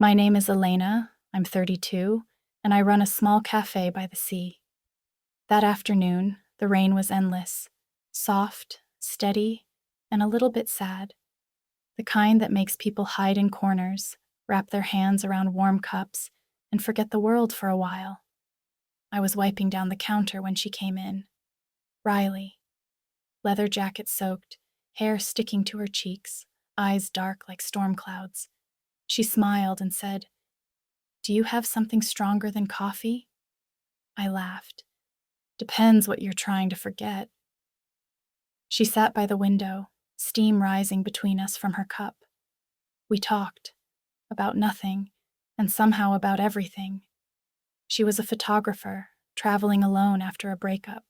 My name is Elena, I'm 32, and I run a small café by the sea. That afternoon, the rain was endless, soft, steady, and a little bit sad. The kind that makes people hide in corners, wrap their hands around warm cups, and forget the world for a while. I was wiping down the counter when she came in. Riley, leather jacket soaked, hair sticking to her cheeks, eyes dark like storm clouds. She smiled and said, "Do you have something stronger than coffee?" I laughed. "Depends what you're trying to forget." She sat by the window, steam rising between us from her cup. We talked about nothing, and somehow about everything. She was a photographer, traveling alone after a breakup.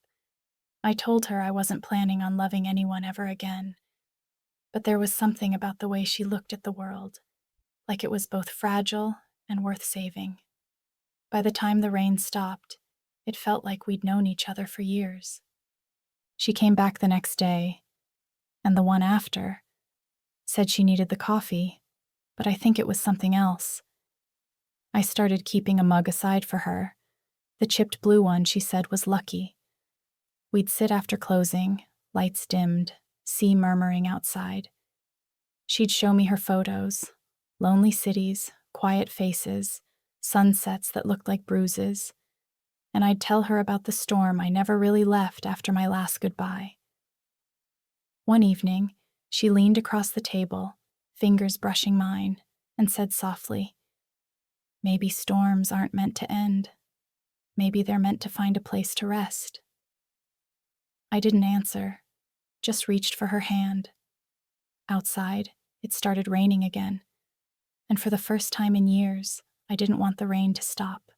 I told her I wasn't planning on loving anyone ever again, but there was something about the way she looked at the world, like it was both fragile and worth saving. By the time the rain stopped, it felt like we'd known each other for years. She came back the next day, and the one after, said she needed the coffee, but I think it was something else. I started keeping a mug aside for her. The chipped blue one she said was lucky. We'd sit after closing, lights dimmed, sea murmuring outside. She'd show me her photos, lonely cities, quiet faces, sunsets that looked like bruises, and I'd tell her about the storm I never really left after my last goodbye. One evening, she leaned across the table, fingers brushing mine, and said softly, "Maybe storms aren't meant to end. Maybe they're meant to find a place to rest." I didn't answer, just reached for her hand. Outside, it started raining again, and for the first time in years, I didn't want the rain to stop.